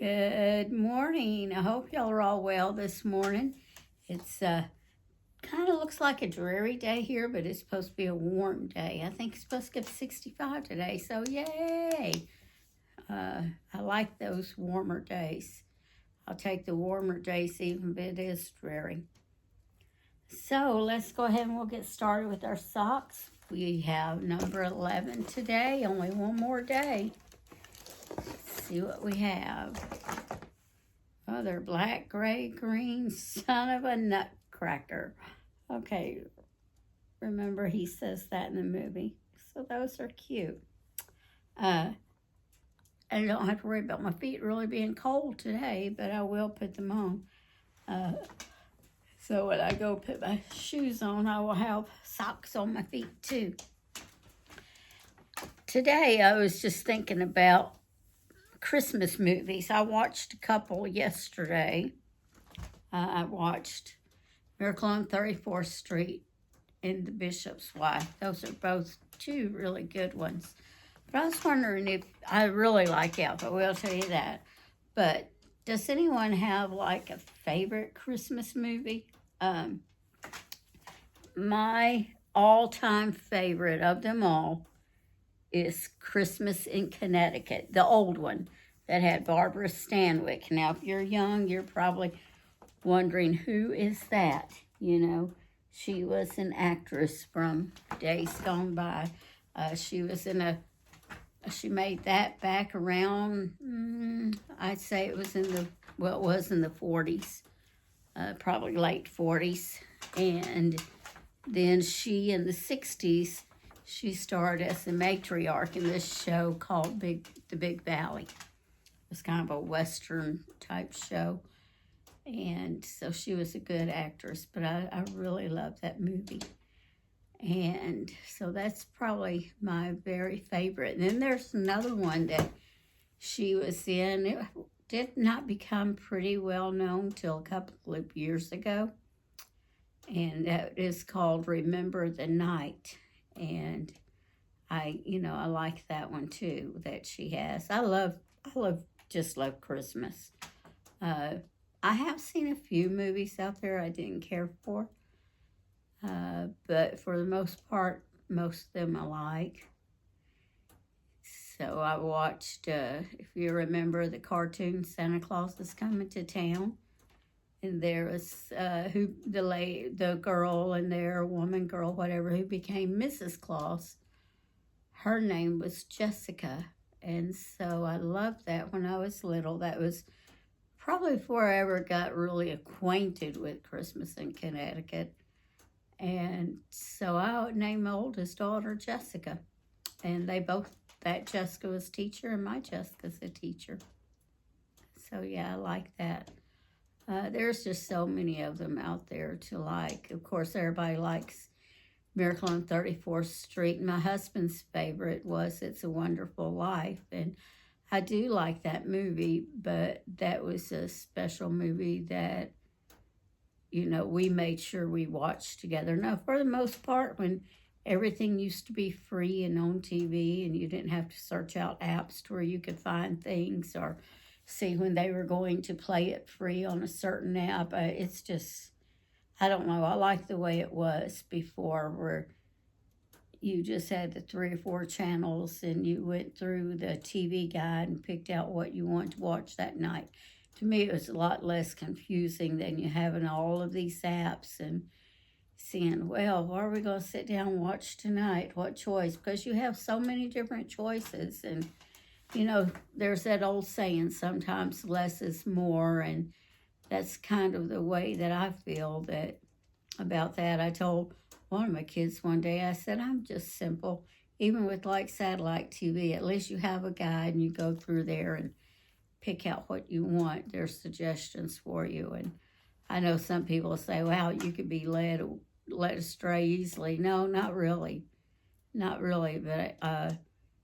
Good morning. I hope y'all are all well this morning. It's kind of looks like a dreary day here, but it's supposed to be a warm day. I think it's supposed to get 65 today, so yay! I like those warmer days. I'll take the warmer days even if it is dreary. So let's go ahead and we'll get started with our socks. We have number 11 today, only one more day. Let's see what we have. Oh, they're black, gray, green, son of a nutcracker. Okay, remember he says that in the movie. So those are cute. I don't have to worry about my feet really being cold today, but I will put them on. So when I go put my shoes on, I will have socks on my feet too. Today I was just thinking about Christmas movies. I watched a couple yesterday. I watched Miracle on 34th Street and The Bishop's Wife. Those are both two really good ones. But I was wondering if I really like Elf, I will tell you that. But does anyone have like a favorite Christmas movie? My all-time favorite of them all is Christmas in Connecticut, the old one that had Barbara Stanwyck. Now, if you're young, you're probably wondering, who is that? You know, she was an actress from days gone by. She made that back around, I'd say it was in the 40s, probably late 40s. And then she, in the 60s, she starred as the matriarch in this show called The Big Valley. It was kind of a Western type show. And so she was a good actress, but I really love that movie. And so that's probably my very favorite. And then there's another one that she was in. It did not become pretty well known till a couple of years ago. And that is called Remember the Night. And I like that one too, that she has. I just love Christmas. I have seen a few movies out there I didn't care for. But for the most part, most of them I like. So I watched, if you remember the cartoon Santa Claus is Coming to Town. And there was the girl in there, woman, girl, whatever, who became Mrs. Claus. Her name was Jessica. And so I loved that when I was little. That was probably before I ever got really acquainted with Christmas in Connecticut. And so I named my oldest daughter Jessica. And that Jessica was a teacher and my Jessica's a teacher. So yeah, I like that. There's just so many of them out there to like. Of course, everybody likes Miracle on 34th Street. And my husband's favorite was It's a Wonderful Life. And I do like that movie, but that was a special movie that, we made sure we watched together. Now, for the most part, when everything used to be free and on TV and you didn't have to search out apps to where you could find things or see when they were going to play it free on a certain app, it's just, I don't know. I like the way it was before, where you just had the 3 or 4 channels and you went through the TV guide and picked out what you want to watch that night. To me, it was a lot less confusing than you having all of these apps and seeing, well, what are we going to sit down and watch tonight? What choice? Because you have so many different choices. And, there's that old saying, sometimes less is more. And that's kind of the way that I feel about that. I told one of my kids one day, I said, I'm just simple. Even with like satellite TV, at least you have a guide and you go through there and pick out what you want. There's suggestions for you. And I know some people say, wow, you could be led astray easily. No, not really. Not really. But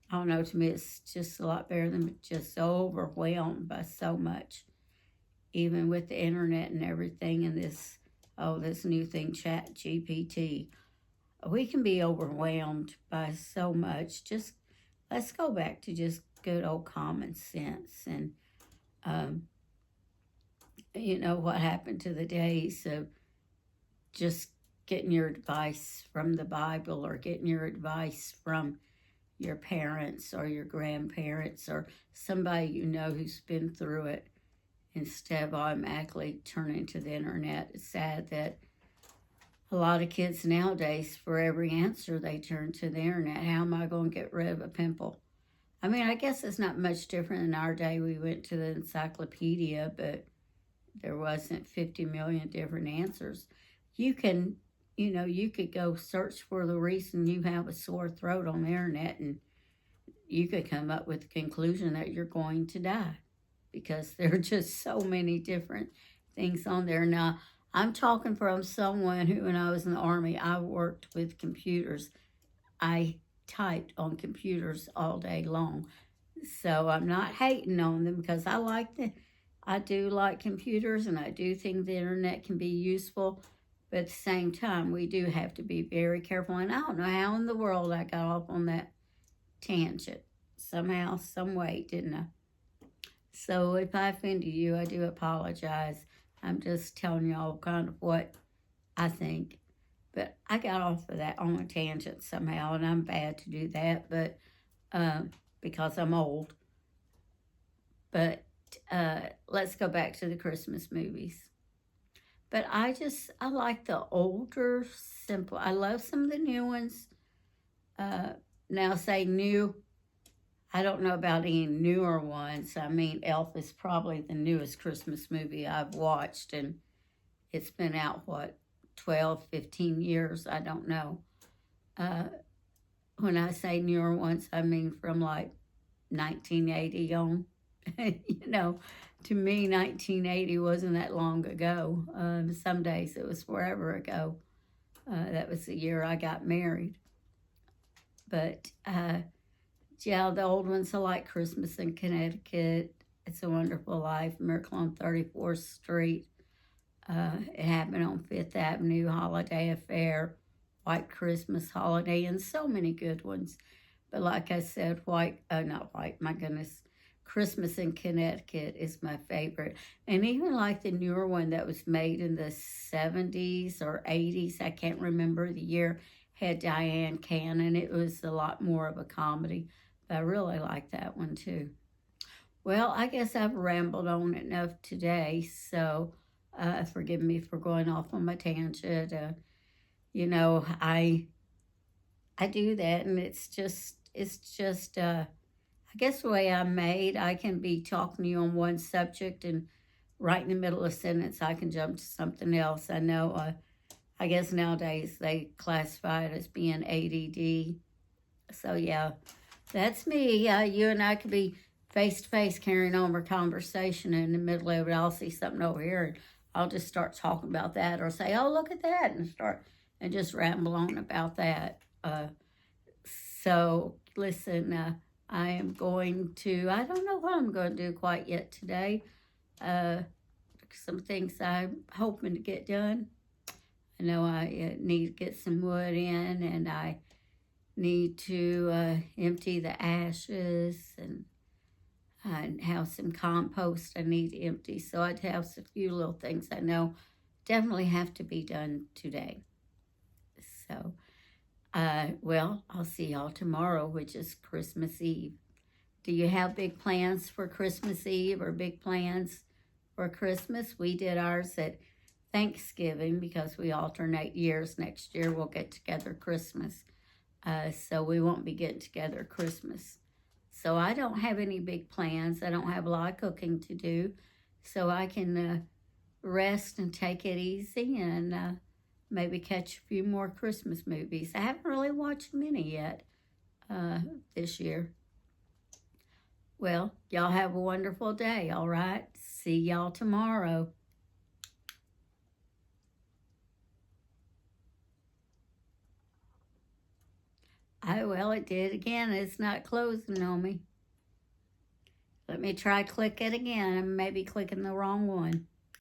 I don't know, to me it's just a lot better than just overwhelmed by so much. Even with the internet and everything and this new thing, Chat GPT. We can be overwhelmed by so much. Just let's go back to just good old common sense. And Um, you know, what happened to the days of just getting your advice from the Bible or getting your advice from your parents or your grandparents or somebody you know who's been through it instead of automatically turning to the internet. It's sad that a lot of kids nowadays, for every answer, they turn to the internet. How am I going to get rid of a pimple? I mean, I guess it's not much different in our day. We went to the encyclopedia, but there wasn't 50 million different answers. You can, you know, you could go search for the reason you have a sore throat on the internet, and you could come up with the conclusion that you're going to die because there are just so many different things on there. Now, I'm talking from someone who, when I was in the Army, I worked with computers. I typed on computers all day long. So I'm not hating on them because I do like computers and I do think the internet can be useful. But at the same time, we do have to be very careful. And I don't know how in the world I got off on that tangent. Somehow, some way, didn't I? So if I offended you, I do apologize. I'm just telling y'all kind of what I think. But I got off of that on a tangent somehow, and I'm bad to do that, but because I'm old. But let's go back to the Christmas movies. But I like the older, simple. I love some of the new ones. Now, say new, I don't know about any newer ones. I mean, Elf is probably the newest Christmas movie I've watched, and it's been out, 12, 15 years? I don't know. Uh, when I say newer ones, I mean from like 1980 on. You know, to me, 1980 wasn't that long ago. Some days it was forever ago. That was the year I got married. But yeah, the old ones are like Christmas in Connecticut, It's a Wonderful Life, Miracle on 34th Street. It happened on Fifth Avenue, Holiday Affair, White Christmas Holiday, and so many good ones. But like I said, not white, my goodness, Christmas in Connecticut is my favorite. And even like the newer one that was made in the 70s or 80s, I can't remember the year, had Diane Cannon. It was a lot more of a comedy, but I really like that one too. Well, I guess I've rambled on enough today, so forgive me for going off on my tangent. You know, I do that, and I guess the way I'm made, I can be talking to you on one subject, and right in the middle of a sentence, I can jump to something else. I know, I guess nowadays they classify it as being ADD. So, yeah, that's me. You and I could be face to face carrying on our conversation, and in the middle of it, I'll see something over here, and I'll just start talking about that, or say, oh, look at that, and just ramble on about that. So, listen, I am going to, I don't know what I'm going to do quite yet today. Some things I'm hoping to get done. I know I need to get some wood in, and I need to empty the ashes and have some compost I need to empty. So I'd have a few little things I know definitely have to be done today. So, well, I'll see y'all tomorrow, which is Christmas Eve. Do you have big plans for Christmas Eve or big plans for Christmas? We did ours at Thanksgiving because we alternate years. Next year we'll get together Christmas. So we won't be getting together Christmas. So I don't have any big plans. I don't have a lot of cooking to do. So I can rest and take it easy and maybe catch a few more Christmas movies. I haven't really watched many yet this year. Well, y'all have a wonderful day, all right? See y'all tomorrow. Well, it did again. It's not closing on me. Let me try click it again. I'm maybe clicking the wrong one.